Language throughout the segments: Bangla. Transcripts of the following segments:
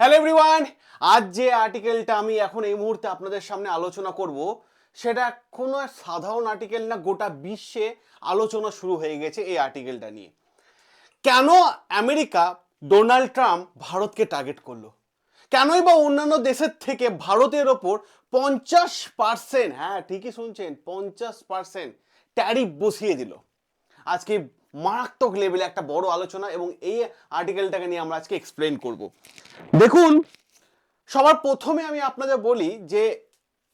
হ্যালো এভরিওয়ান, আজ যে আর্টিকেলটা আমি এখন এই মুহূর্তে আপনাদের সামনে আলোচনা করব সেটা কোনো সাধারণ আর্টিকেল না, গোটা বিশ্বে আলোচনা শুরু হয়ে গেছে এই আর্টিকেলটা নিয়ে। কেন আমেরিকা ডোনাল্ড ট্রাম্প ভারতকে টার্গেট করলো? কেনই বা অন্যান্য দেশের থেকে ভারতের ওপর 50%, হ্যাঁ ঠিকই শুনছেন, 50% ট্যারিফ বসিয়ে দিল? আজকে মারাত্মক লেভেলে একটা বড় আলোচনা এবং এই আর্টিকেলটাকে নিয়ে আমরা আজকে এক্সপ্লেন করব। দেখুন, সবার প্রথমে আমি আপনাদের বলি যে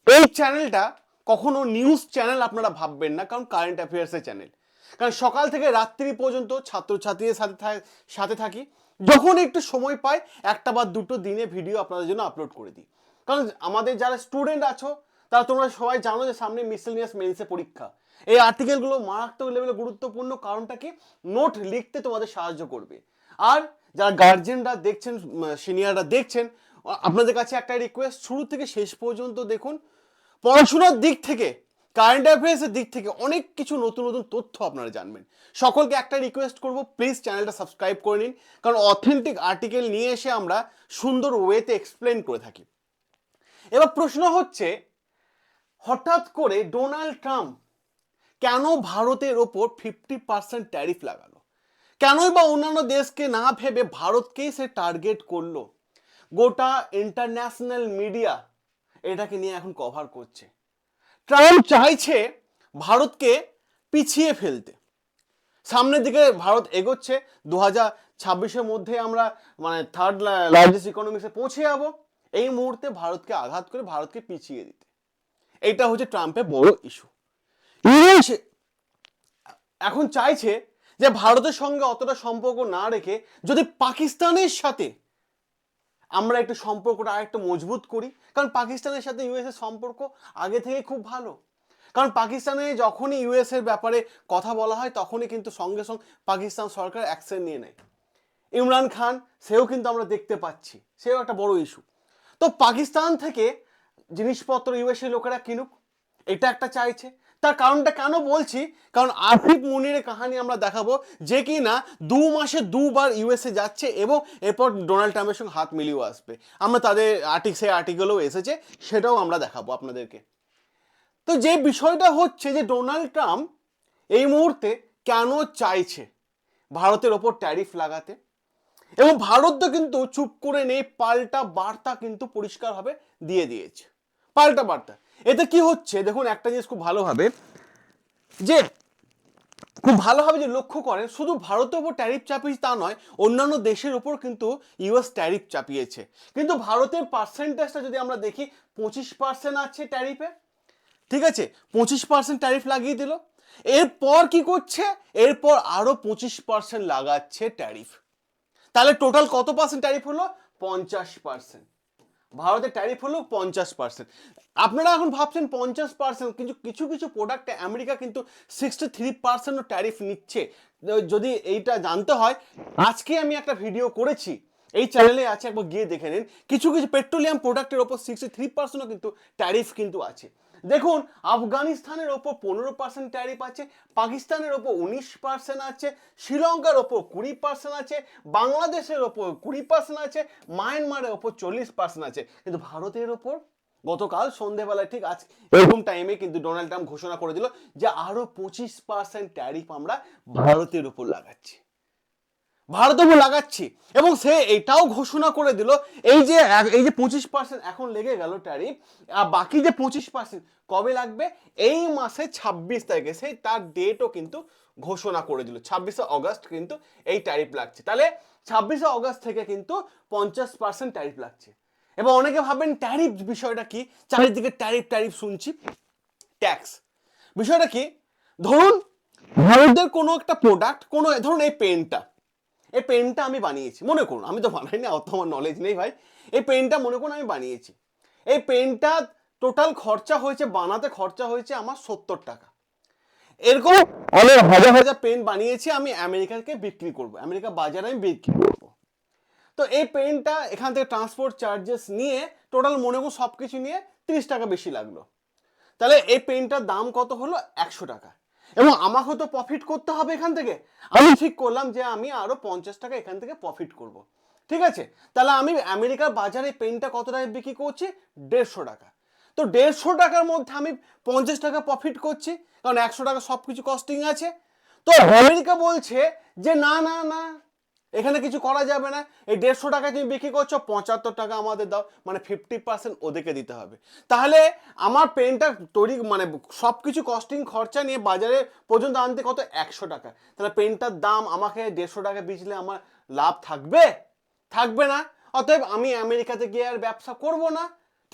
এই চ্যানেলটা কখনো নিউজ চ্যানেল আপনারা ভাববেন না, কারণ কারেন্ট অ্যাফেয়ার্সের চ্যানেল। কারণ সকাল থেকে রাত্রি পর্যন্ত ছাত্রছাত্রীদের সাথে থাকি, যখন একটু সময় পাই একটা বা দুটো দিনে ভিডিও আপনাদের জন্য আপলোড করে দিই। কারণ আমাদের যারা স্টুডেন্ট আছো তারা তোমরা সবাই জানো যে সামনে মিসেলিনিয়াস মেন্সের পরীক্ষা। এই আর্টিকেলগুলো মারাত্মক লেভেলে গুরুত্বপূর্ণ, কারণটা কি, নোট লিখতে তোমাদের সাহায্য করবে। আর যারা গার্জেনরা দেখছেন, সিনিয়ররা দেখছেন, আপনাদের কাছে একটা রিকোয়েস্ট, শুরু থেকে শেষ পর্যন্ত দেখুন। পড়াশোনার দিক থেকে, কারেন্ট অ্যাফেয়ার্সের দিক থেকে অনেক কিছু নতুন নতুন তথ্য আপনারা জানবেন। সকলকে একটা রিকোয়েস্ট করব, প্লিজ চ্যানেলটা সাবস্ক্রাইব করে নিন, কারণ অথেন্টিক আর্টিকেল নিয়ে এসে আমরা সুন্দর ওয়েতে এক্সপ্লেন করে থাকি। এবার প্রশ্ন হচ্ছে, হঠাৎ করে ডোনাল্ড ট্রাম্প কেন ভারতের ওপর 50% ট্যারিফ লাগালো? কেনই বা অন্যান্য দেশকে না ভেবে ভারতকেই সে টার্গেট করলো? গোটা ইন্টারন্যাশনাল মিডিয়া এটাকে নিয়ে এখন কভার করছে। ট্রাম্প চাইছে ভারতকে পিছিয়ে ফেলতে। সামনের দিকে ভারত এগোচ্ছে, 2026-এর মধ্যে আমরা থার্ড লার্জেস্ট ইকোনমিক্সে পৌঁছে যাবো। এই মুহূর্তে ভারতকে আঘাত করে ভারতকে পিছিয়ে দিতে, এইটা হচ্ছে ট্রাম্পের বড় ইস্যু। এখন চাইছে যে ভারতের সঙ্গে অতটা সম্পর্ক না রেখে যদি পাকিস্তানের সাথে আমরা একটু সম্পর্কটা আরেকটু মজবুত করি। কারণ পাকিস্তানের সাথে ইউএসএর সম্পর্ক আগে থেকে খুব ভালো। কারণ পাকিস্তানে যখনই ইউএসএর ব্যাপারে কথা বলা হয় তখনই কিন্তু সঙ্গে সঙ্গে পাকিস্তান সরকার অ্যাকশন নিয়ে নেয়। ইমরান খান, সেও কিন্তু আমরা দেখতে পাচ্ছি, সেও একটা বড় ইস্যু। তো পাকিস্তান থেকে জিনিসপত্র ইউএসএ লোকেরা কিনুক, এটা একটা চাইছে। তার কারণটা কেন বলছি, কারণ আসিফ মুনিরের কাহিনী আমরা দেখাবো, যে কি না 2 মাসে 2বার ইউএসএ যাচ্ছে এবং এরপর ডোনাল্ড ট্রাম্পের সঙ্গে হাত মিলিয়েও আসবে। আমরা তাদের সেই আর্টিকেলও এসেছে, সেটাও আমরা দেখাবো আপনাদেরকে। তো যে বিষয়টা হচ্ছে যে ডোনাল্ড ট্রাম্প এই মুহূর্তে কেন চাইছে ভারতের ওপর ট্যারিফ লাগাতে, এবং ভারত তো কিন্তু চুপ করে নেই, পাল্টা বার্তা কিন্তু পরিষ্কারভাবে দিয়ে দিয়েছে। পাল্টা বার্তা এতে কি হচ্ছে দেখুন, একটা জিনিস খুব ভালোভাবে যে লক্ষ্য করেন, শুধু ভারতের ওপর ট্যারিফ চাপিয়েছে তা নয়, অন্যান্য দেশের ওপর কিন্তু ইউএস ট্যারিফ চাপিয়েছে। কিন্তু ভারতের পার্সেন্টেজটা যদি আমরা দেখি, 25% আছে ট্যারিফে। ঠিক আছে, 25% ট্যারিফ লাগিয়ে দিল। এরপর কি করছে, এরপর আরো 25% লাগাচ্ছে ট্যারিফ। তাহলে টোটাল কত পার্সেন্ট ট্যারিফ হলো? 50%। ভারতের ট্যারিফ হলো 50%। আপনারা এখন ভাবছেন 50%, কিন্তু কিছু কিছু প্রোডাক্টে আমেরিকা কিন্তু 63% ট্যারিফ নিচ্ছে। যদি এইটা জানতে হয়, আজকে আমি একটা ভিডিও করেছি, এই চ্যানেলে আছে, একবার গিয়ে দেখে নিন। কিছু কিছু পেট্রোলিয়াম প্রোডাক্টের ওপর 63%ও কিন্তু ট্যারিফ কিন্তু আছে। দেখুন, আফগানিস্তানের ওপর 15% ট্যারিফ আছে, পাকিস্তানের ওপর 19% আছে, শ্রীলঙ্কার ওপর 20% আছে, বাংলাদেশের ওপর 20% আছে, মায়ানমারের ওপর 40% আছে। কিন্তু ভারতের ওপর গতকাল সন্ধ্যেবেলায় ঠিক আজ এরকম টাইমে কিন্তু ডোনাল্ড ট্রাম্প ঘোষণা করে দিল যে আরো 25% ট্যারিফ আমরা ভারতের উপর লাগাচ্ছি, ভারতের উপর লাগাচ্ছি। এবং সে এটাও ঘোষণা করে দিল, এই যে 25% এখন লেগে গেল ট্যারিফ, আর বাকি যে 25% কবে লাগবে, এই মাসে 26 তারিখে, সেই তার ডেটও কিন্তু ঘোষণা করে দিল, 26শে অগস্ট কিন্তু এই ট্যারিফ লাগছে। তাহলে 26শে অগস্ট থেকে কিন্তু 50% ট্যারিফ লাগছে। এবার অনেকে ভাবেন ট্যারিফ বিষয়টা কি, চারিদিকে ট্যারিফ ট্যারিফ শুনছি। ট্যাক্স বিষয়টা কি, ধরুন ভারতের কোনো একটা প্রোডাক্ট, ধরুন এই পেনটা আমি বানিয়েছি, মনে করুন, আমি তো বানাইনি, অত আমার নলেজ নেই ভাই। এই পেনটা মনে করুন আমি বানিয়েছি, এই পেনটা টোটাল খরচা হয়েছে, বানাতে খরচা হয়েছে আমার 70 টাকা। এরকম অনেক হাজার হাজার পেন বানিয়েছি, আমি আমেরিকাকে বিক্রি করব, আমেরিকা বাজারে আমি বিক্রি করব। তো এই পেনটা এখান থেকে ট্রান্সপোর্ট চার্জেস নিয়ে টোটাল মনে করুন সব কিছু নিয়ে 30 টাকা বেশি লাগলো। তাহলে এই পেনটার দাম কত হলো? 100 টাকা। এবং আমাকে তো প্রফিট করতে হবে এখান থেকে। আমি ঠিক করলাম যে আমি আরো 50 টাকা এখান থেকে প্রফিট করব। ঠিক আছে, তাহলে আমি আমেরিকার বাজারে পেনটা কত টাকায় বিক্রি করছি? 150 টাকা। তো 150 টাকার মধ্যে আমি 50 টাকা প্রফিট করছি, কারণ 100 টাকা সব কিছু কস্টিং আছে। তো আমেরিকা বলছে যে না না না, এখানে কিছু করা যাবে না, এই 150 টাকায় তুমি বিক্রি করছো, 75 টাকা আমাদের দাও, মানে 50% ওদেরকে দিতে হবে। তাহলে আমার পেনটা তৈরি মানে সব কিছু কস্টিং খরচা নিয়ে বাজারে পর্যন্ত আনতে কত? 100 টাকা। তাহলে পেনটার দাম আমাকে 150 টাকা বেচলে আমার লাভ থাকবে? থাকবে না। অতএব আমি আমেরিকাতে গিয়ে আর ব্যবসা করব না।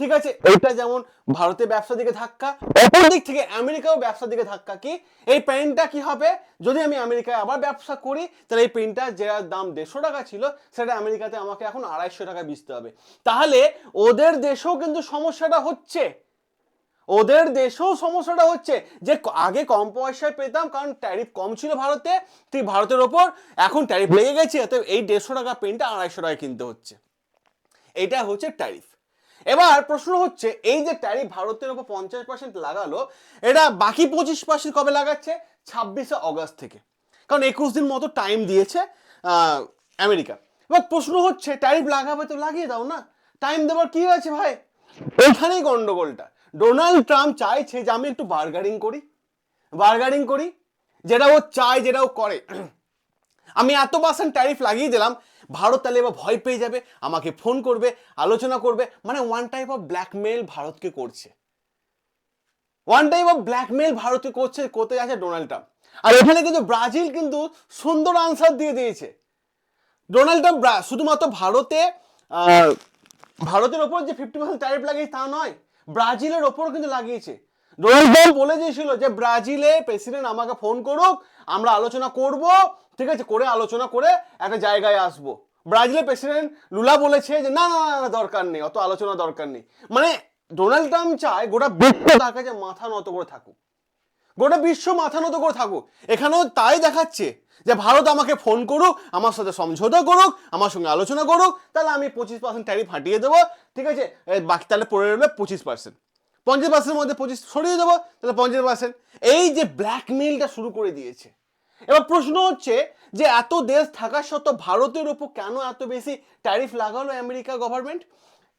ঠিক আছে, এটা যেমন ভারতের ব্যবসার দিকে ধাক্কা, অপর দিক থেকে আমেরিকাও ব্যবসার দিকে ধাক্কা। কি এই পেনটা কি হবে, যদি আমি আমেরিকায় আবার ব্যবসা করি, তাহলে এই পেনটা যার দাম 150 টাকা ছিল সেটা আমেরিকাতে আমাকে এখন 250 টাকা বেচতে হবে। তাহলে ওদের দেশেও কিন্তু সমস্যাটা হচ্ছে, ওদের দেশেও সমস্যাটা হচ্ছে যে আগে কম পয়সায় পেতাম কারণ ট্যারিফ কম ছিল ভারতে, ঠিক ভারতের ওপর, এখন ট্যারিফ লেগে গেছে, অতএব এই 150 টাকা পেনটা 250 টাকায় কিনতে হচ্ছে। এটা হচ্ছে ট্যারিফ। এবার প্রশ্ন হচ্ছে, এই যে ট্যারিফ ভারতের উপর 50% লাগালো, এটা বাকি 25% কবে লাগাচ্ছে? 26শে অগস্ট থেকে, কারণ 21 দিন মতো টাইম দিয়েছে আমেরিকা। এবার প্রশ্ন হচ্ছে, ট্যারিফ লাগাবে তো লাগিয়ে দাও না, টাইম দেওয়ার কি আছে ভাই? ওইখানেই গন্ডগোলটা। ডোনাল্ড ট্রাম্প চাইছে যে আমি একটু বার্গারিং করি, যেটা ও চায়, যেটা ও করে। আমি এত % ট্যারিফ লাগিয়ে দিলাম, ভারত তাহলে এবার ভয় পেয়ে যাবে, আমাকে ফোন করবে, আলোচনা করবে, মানে ওয়ান টাইপ অফ ব্ল্যাকমেল ভারতকে করছে, করতে যাচ্ছে ডোনাল্ড ট্রাম্প। আর এখানে কিন্তু ব্রাজিল কিন্তু সুন্দর আনসার দিয়ে দিয়েছে। ডোনাল্ড ট্রাম্প শুধুমাত্র ভারতের ওপর যে 50% ট্যারিফ লাগিয়েছে তা নয়, ব্রাজিলের ওপরও কিন্তু লাগিয়েছে। ডোনাল্ড ট্রাম্প বলে দিয়েছিল যে ব্রাজিলের প্রেসিডেন্ট আমাকে ফোন করুক, আমরা আলোচনা করব, ঠিক আছে, করে আলোচনা করে একটা জায়গায় আসবো। ব্রাজিলের প্রেসিডেন্ট লুলা বলেছে যে না না না, দরকার নেই, অত আলোচনা দরকার নেই। মানে ডোনাল্ড ট্রাম্প চায় গোটা বিশ্ব তার কাছে মাথা নত করে থাকুক, গোটা বিশ্ব মাথা নত করে থাকুক। এখানেও তাই দেখাচ্ছে যে ভারত আমাকে ফোন করুক, আমার সাথে সমঝোতা করুক, আমার সঙ্গে আলোচনা করুক, তাহলে আমি 25% ট্যারিফ হাঁটিয়ে দেবো, ঠিক আছে, বাকি তাহলে পড়ে রইল 25%, 50%-এর মধ্যে 25 সরিয়ে দেবো, তাহলে 50%। এই যে ব্ল্যাকমেইলটা শুরু করে দিয়েছে। এবার প্রশ্ন হচ্ছে যে এত দেশ থাকা সত্ত্বেও ভারতের উপর কেন এত বেশি ট্যারিফ লাগালো আমেরিকা গভর্নমেন্ট?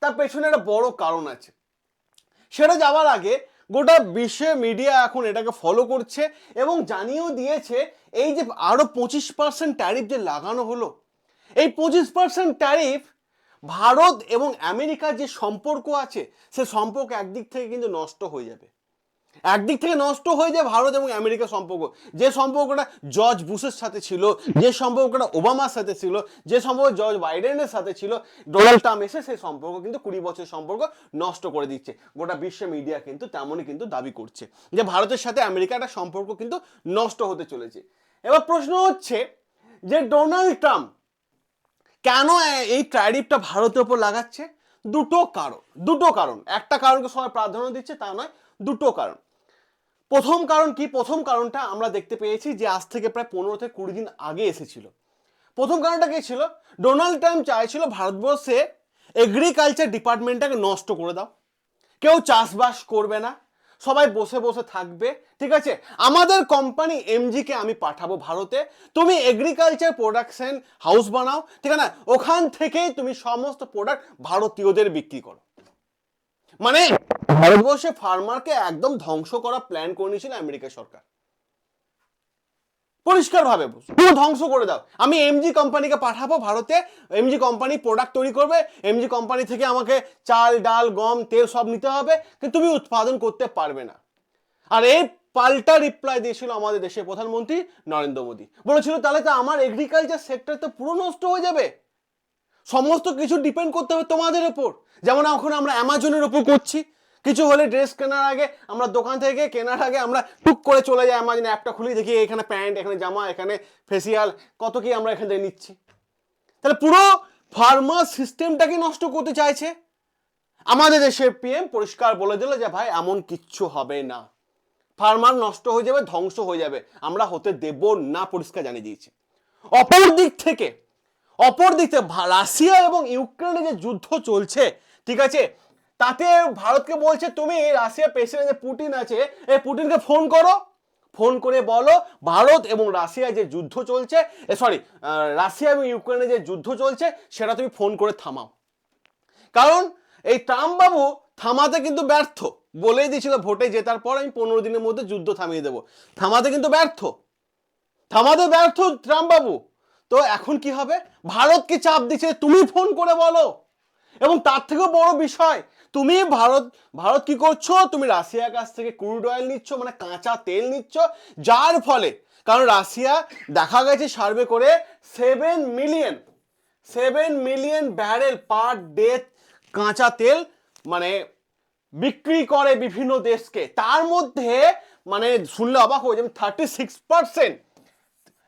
তার পেছনে একটা বড় কারণ আছে। সেটা যাওয়ার আগে গোটা বিশ্বে মিডিয়া এখন এটাকে ফলো করছে এবং জানিয়েও দিয়েছে, এই যে আরো 25% ট্যারিফ যে লাগানো হলো, এই 25% ট্যারিফ ভারত এবং আমেরিকার যে সম্পর্ক আছে, সে সম্পর্ক একদিক থেকে কিন্তু নষ্ট হয়ে যাবে। একদিক থেকে নষ্ট হয়ে যায় ভারত এবং আমেরিকার সম্পর্ক। যে সম্পর্কটা জর্জ বুশের সাথে ছিল, যে সম্পর্কটা ওবামার সাথে ছিল, যে সম্পর্ক জর্জ বাইডেনের সাথে ছিল, ডোনাল্ড ট্রাম্প এসে সেই সম্পর্ক কিন্তু 20 বছরের সম্পর্ক নষ্ট করে দিচ্ছে। গোটা বিশ্ব মিডিয়া কিন্তু তেমনই কিন্তু দাবি করছে যে ভারতের সাথে আমেরিকার একটা সম্পর্ক কিন্তু নষ্ট হতে চলেছে। এবার প্রশ্ন হচ্ছে যে ডোনাল্ড ট্রাম্প কেন এই ট্যারিফটা ভারতের উপর লাগাচ্ছে? দুটো কারণ। একটা কারণকে সবাই প্রাধান্য দিচ্ছে তা নয়, দুটো কারণ। প্রথম কারণ কি? প্রথম কারণটা আমরা দেখতে পেয়েছি যে আজ থেকে প্রায় 15 থেকে 20 দিন আগে এসেছিল। প্রথম কারণটা কি ছিল? ডোনাল্ড ট্রাম্প চাইছিল ভারতবর্ষে এগ্রিকালচার ডিপার্টমেন্টটাকে নষ্ট করে দাও, কেউ চাষবাস করবে না, সবাই বসে বসে থাকবে, ঠিক আছে, আমাদের কোম্পানি এমজিকে আমি পাঠাবো ভারতে, তুমি এগ্রিকালচার প্রোডাকশন হাউস বানাও, ঠিক আছে না, ওখান থেকেই তুমি সমস্ত প্রোডাক্ট ভারতীয়দের বিক্রি করো। মানে ভারতবর্ষে ফার্মারকে একদম ধ্বংস করা প্ল্যান করে নিয়েছিল আমেরিকা সরকার, পরিষ্কার ভাবে পুরো ধ্বংস করে দাও, আমি এমজি কোম্পানিকে পাঠাবো ভারতে, এমজি কোম্পানি প্রোডাক্ট তৈরি করবে, এমজি কোম্পানি থেকে আমাকে চাল ডাল গম তেল সব নিতে হবে, কিন্তু তুমি উৎপাদন করতে পারবে না। আর এই পাল্টা রিপ্লাই দিয়েছিল আমাদের দেশের প্রধানমন্ত্রী নরেন্দ্র মোদী, বলেছিল তাহলে তো আমার এগ্রিকালচার সেক্টর তো পুরো নষ্ট হয়ে যাবে, সমস্ত কিছু ডিপেন্ড করতে হবে তোমাদের উপর। যেমন এখন আমরা অ্যামাজনের উপর করছি, কিছু হলে ড্রেস কেনার আগে আমরা দোকান থেকে কেনার আগে আমরা টুক করে চলে যাই অ্যামাজন অ্যাপটা খুলে দেখি এখানে প্যান্ট, এখানে জামা, এখানে ফেসিয়াল, কত কি আমরা এখান থেকে নিচ্ছি। তাহলে পুরো ফার্মার সিস্টেমটাকে নষ্ট করতে চাইছে। আমাদের দেশের পিএম পরিষ্কার বলে দিল যে ভাই এমন কিচ্ছু হবে না, ফার্মার নষ্ট হয়ে যাবে, ধ্বংস হয়ে যাবে, আমরা হতে দেব না, পরিষ্কার জানিয়ে দিয়েছে। অপর দিক থেকে রাশিয়া এবং ইউক্রেনের যে যুদ্ধ চলছে, ঠিক আছে, তাতে ভারতকে বলছে তুমি রাশিয়ার প্রেসিডেন্ট যে পুতিন আছে, এই পুতিনকে ফোন করে বলো ভারত এবং রাশিয়া যে যুদ্ধ চলছে, রাশিয়া এবং ইউক্রেনে যে যুদ্ধ চলছে সেটা তুমি ফোন করে থামাও। কারণ এই ট্রাম্প বাবু থামাতে কিন্তু ব্যর্থ, বলেই দিয়েছিল ভোটে জেতার পর আমি 15 দিনের মধ্যে যুদ্ধ থামিয়ে দেবো, থামাতে কিন্তু ব্যর্থ, ট্রাম্প বাবু। তো এখন কি হবে, ভারতকে চাপ দিচ্ছে তুমি ফোন করে বলো। এবং তার থেকেও বড় বিষয়, তুমি ভারত কি করছো, তুমি রাশিয়ার কাছ থেকে ক্রুড অয়েল নিচ্ছ, মানে কাঁচা তেল নিচ্ছ, যার ফলে, কারণ রাশিয়া দেখা গেছে সার্ভে করে 7 মিলিয়ন ব্যারেল পার ডে কাঁচা তেল মানে বিক্রি করে বিভিন্ন দেশকে, তার মধ্যে মানে শুনলে অবাক হয়ে যাবেন 36%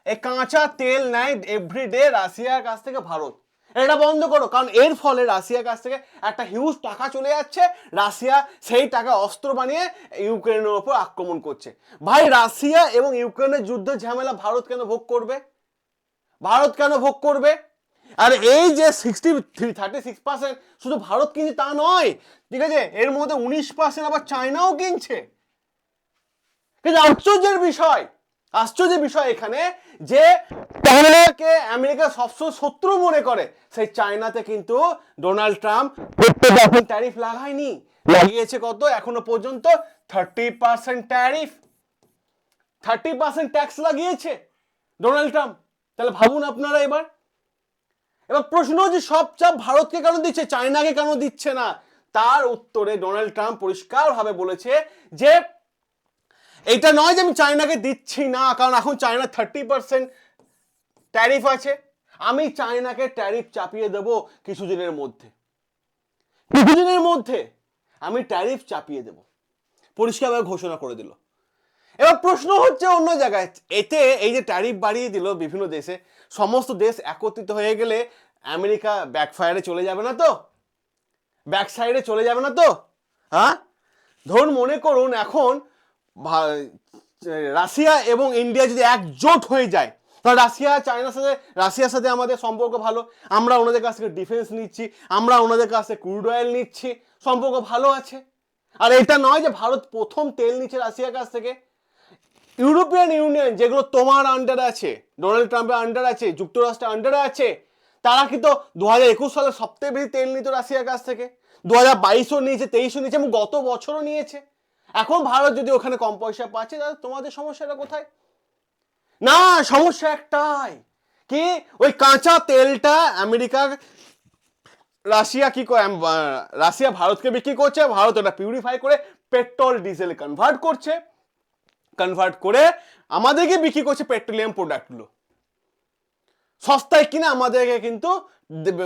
এই কাঁচা তেল নেয় এভরিডে রাশিয়ার কাছ থেকে ভারত। এটা বন্ধ করো, কারণ এর ফলে রাশিয়ার কাছ থেকে একটা হিউজ টাকা চলে যাচ্ছে, রাশিয়া সেই টাকা অস্ত্র বানিয়ে ইউক্রেনের উপর আক্রমণ করছে। ভাই রাশিয়া এবং ইউক্রেনের যুদ্ধের ঝামেলা ভারত কেন ভোগ করবে? আর এই যে 36% শুধু ভারত কিনছে তা নয়, ঠিক আছে, এর মধ্যে 19% আবার চায়নাও কিনছে। কিন্তু আশ্চর্যের বিষয় এখানে যে চায়নাকে আমেরিকা সবসময় শত্রু মনে করে, সেই চায়নাতে কিন্তু ডোনাল্ড ট্রাম্প ট্যারিফ লাগায়নি, লাগিয়েছে কত এখনো পর্যন্ত 30% ট্যারিফ, 30% ট্যাক্স লাগিয়েছে ডোনাল্ড ট্রাম্প। তাহলে ভাবুন আপনারা এবার প্রশ্ন হচ্ছে সব চাপ ভারতকে কেন দিচ্ছে, চায়নাকে কেন দিচ্ছে না? তার উত্তরে ডোনাল্ড ট্রাম্প পরিষ্কারভাবে বলেছে যে এটা নয় যে আমি চায়নাকে দিচ্ছি না, কারণ এখন চায়না 30% ট্যারিফ আছে, আমি চায়নাকে ট্যারিফ চাপিয়ে দেব কিছুদিনের মধ্যে আমি ট্যারিফ চাপিয়ে দেব, পরিষ্কারভাবে ঘোষণা করে দিল। এবার প্রশ্ন হচ্ছে অন্য জায়গায়, এতে এই যে ট্যারিফ বাড়িয়ে দিল বিভিন্ন দেশে, সমস্ত দেশ একত্রিত হয়ে গেলে আমেরিকা ব্যাকফায়ারে চলে যাবে না তো, ব্যাকসাইডে চলে যাবে না তো? হ্যাঁ, ধরুন মনে করুন এখন রাশিয়া এবং ইন্ডিয়া যদি একজোট হয়ে যায়, তাহলে রাশিয়ার সাথে আমাদের সম্পর্ক ভালো, আমরা ওনাদের কাছ থেকে ডিফেন্স নিচ্ছি, আমরা ওনাদের কাছ থেকে ক্রুড অয়েল নিচ্ছি, সম্পর্ক ভালো আছে। আর এটা নয় যে ভারত প্রথম তেল নিচ্ছে রাশিয়ার কাছ থেকে, ইউরোপিয়ান ইউনিয়ন যেগুলো তোমার আন্ডারে আছে, ডোনাল্ড ট্রাম্পের আন্ডারে আছে, যুক্তরাষ্ট্রের আন্ডারে আছে, তারা কিন্তু 2021 সালে সবথেকে বেশি তেল নিত রাশিয়ার কাছ থেকে, 2022ও নিয়েছে, 23ও নিয়েছে এবং গত বছরও নিয়েছে। এখন ভারত যদি ওখানে কম পয়সা পাচ্ছে, তাহলে তোমাদের সমস্যাটা কোথায়? না, সমস্যা একটাই, কি ওই কাঁচা তেলটা রাশিয়া ভারতকে বিক্রি করছে, ভারত ওটা পিউরিফাই করে পেট্রোল ডিজেল কনভার্ট করে আমাদেরকে বিক্রি করছে, পেট্রোলিয়াম প্রোডাক্টগুলো সস্তায় কিনে আমাদেরকে কিন্তু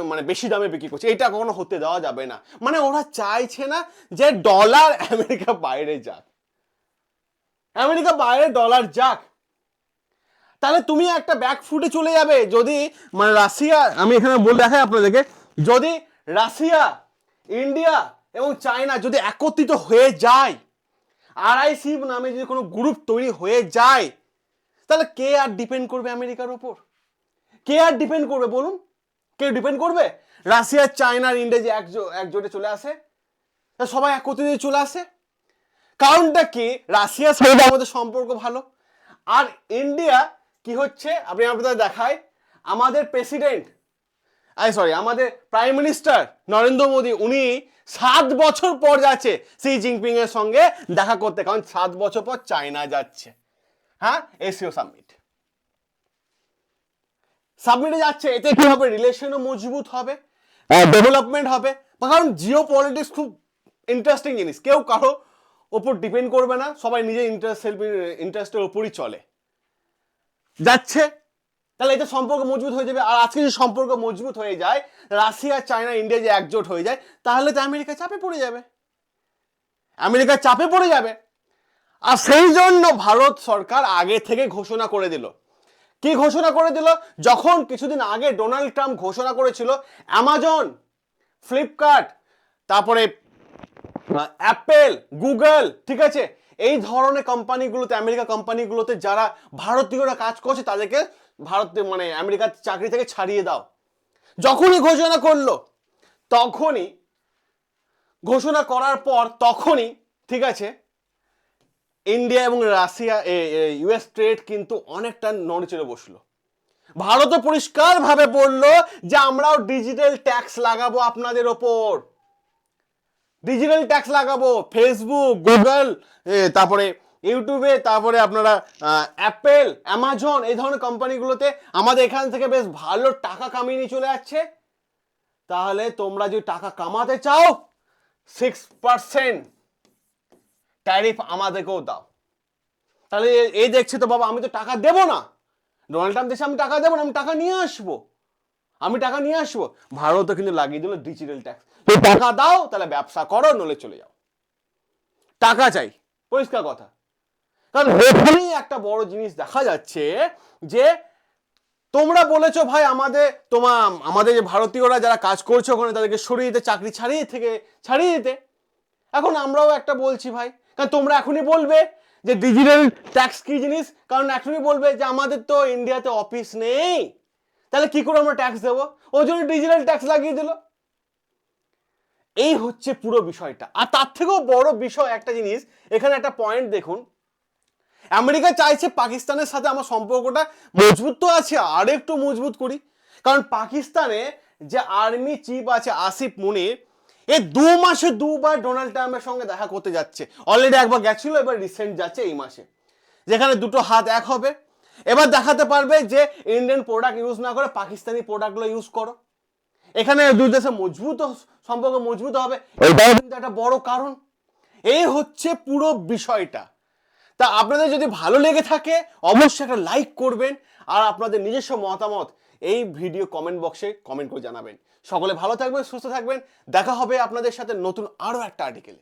মানে বেশি দামে বিক্রি করছে। এটা কখনো হতে দেওয়া যাবে না। মানে ওরা চাইছে না যে ডলার আমেরিকা বাইরে ডলার যাক। তাহলে তুমি একটা ব্যাক ফুটে চলে যাবে যদি মানে রাশিয়া, আমি এখানে বলে দেখাই আপনাদেরকে, যদি রাশিয়া, ইন্ডিয়া এবং চায়না যদি একত্রিত হয়ে যায়, RIC নামে যদি কোনো গ্রুপ তৈরি হয়ে যায়, তাহলে কে আর ডিপেন্ড করবে আমেরিকার উপর? কে আর ডিপেন্ড করবে বলুন? কে ডিপেন্ড করবে? রাশিয়া, চায়না আর ইন্ডিয়া যে একজোটে চলে আসে, সবাই একত্রিত চলে আসে। কারণটা কি? রাশিয়ার সাথে আমাদের সম্পর্ক ভালো, আর ইন্ডিয়া কি হচ্ছে আপনি আপনাদের দেখায়, আমাদের আমাদের প্রাইম মিনিস্টার নরেন্দ্র মোদী, উনি 7 বছর পর যাচ্ছে শি জিনপিং এর সঙ্গে দেখা করতে, কারণ 7 বছর পর চায়না যাচ্ছে, হ্যাঁ, এসিও সাবমিটে যাচ্ছে। এতে কি হবে? রিলেশনও মজবুত হবে, ডেভেলপমেন্ট হবে, কারণ জিও পলিটিক্স খুব ইন্টারেস্টিং জিনিস, কেউ কারো ওপর ডিপেন্ড করবে না, সবাই নিজের ইন্টারেস্টের উপরই চলে যাচ্ছে। তাহলে এটা সম্পর্ক মজবুত হয়ে যাবে। আর আজকে যদি সম্পর্ক মজবুত হয়ে যায়, রাশিয়া, চায়না, ইন্ডিয়া যে একজোট হয়ে যায়, তাহলে তো আমেরিকা চাপে পড়ে যাবে। আর সেই জন্য ভারত সরকার আগে থেকে ঘোষণা করে দিল। কি ঘোষণা করে দিল? যখন কিছুদিন আগে ডোনাল্ড ট্রাম্প ঘোষণা করেছিল অ্যামাজন, ফ্লিপকার্ট, তারপরে অ্যাপেল, গুগল, ঠিক আছে, এই ধরনের কোম্পানিগুলোতে, আমেরিকা কোম্পানিগুলোতে যারা ভারতীয়রা কাজ করছে, তাদেরকে মানে আমেরিকার চাকরি থেকে ছাড়িয়ে দাও। যখনই ঘোষণা করলো, ঘোষণা করার পর তখনই, ঠিক আছে, ইন্ডিয়া এবং রাশিয়া ইউএস ট্রেড কিন্তু অনেকটা নড়ে চড়ে বসলো। ভারতও পরিষ্কারভাবে বললো যে আমরাও ডিজিটাল ট্যাক্স লাগাবো আপনাদের ওপর, ডিজিটাল ট্যাক্স লাগাবো। ফেসবুক, গুগল, তারপরে ইউটিউবে, তারপরে আপনারা অ্যাপেল, অ্যামাজন, এই ধরনের কোম্পানিগুলোতে আমাদের এখান থেকে বেশ ভালো টাকা কামিয়ে নিয়ে চলে যাচ্ছে। তাহলে তোমরা যদি টাকা কামাতে চাও 6% ট্যারিফ আমাদেরকেও দাও। তাহলে এই দেখছি তো বাবা, আমি তো টাকা দেবো না, ডোনাল্ড ট্রাম্প দেশে আমি টাকা দেবো না, আমি টাকা নিয়ে আসবো, আমি টাকা নিয়ে আসবো। ভারতও কিন্তু লাগিয়ে দিল ডিজিটাল ট্যাক্স, তুমি টাকা দাও তাহলে ব্যবসা করো, নলে চলে যাও, টাকা চাই, পরিষ্কার কথা। কারণ এখানেই একটা বড় জিনিস দেখা যাচ্ছে যে তোমরা বলেছো ভাই আমাদের যে ভারতীয়রা যারা কাজ করছে ওখানে তাদেরকে সরিয়ে দিতে, চাকরি ছাড়িয়ে দিতে। এখন আমরাও একটা বলছি ভাই, কারণ তোমরা এখনই বলবে যে ডিজিটাল ট্যাক্স কি জিনিস, কারণ এখনই বলবে যে আমাদের তো ইন্ডিয়াতে অফিস নেই, তাহলে কি করে আমরা ট্যাক্স দেবো, ওই জন্য ডিজিটাল ট্যাক্স লাগিয়ে দিল। এই হচ্ছে পুরো বিষয়টা। আর তার থেকেও বড় বিষয় একটা জিনিস, এখানে একটা পয়েন্ট দেখুন, আমেরিকা চাইছে পাকিস্তানের সাথে আমার সম্পর্কটা মজবুত তো আছে, আর একটু মজবুত করি। কারণ পাকিস্তানে যে আর্মি চিফ আছে আসিফ মুনির, এই 2 মাসে 2বার ডোনাল্ড ট্রাম্পের সঙ্গে দেখা করতে যাচ্ছে। অলরেডি একবার গেছিল, এবার রিসেন্ট যাচ্ছে এই মাসে, যেখানে দুটো হাত এক হবে। এবার দেখাতে পারবে যে ইন্ডিয়ান প্রোডাক্ট ইউজ না করে পাকিস্তানি প্রোডাক্টগুলো ইউজ করো। এখানে দুই দেশে সম্পর্ক মজবুত হবে, এটাও কিন্তু একটা বড় কারণ। এই হচ্ছে পুরো বিষয়টা। তা আপনাদের যদি ভালো লেগে থাকে অবশ্যই একটা লাইক করবেন, আর আপনাদের নিজস্ব মতামত এই ভিডিও কমেন্ট বক্সে কমেন্ট করে জানাবেন। সকলে ভালো থাকবেন, সুস্থ থাকবেন, দেখা হবে আপনাদের সাথে নতুন আরো একটা আর্টিকেলে।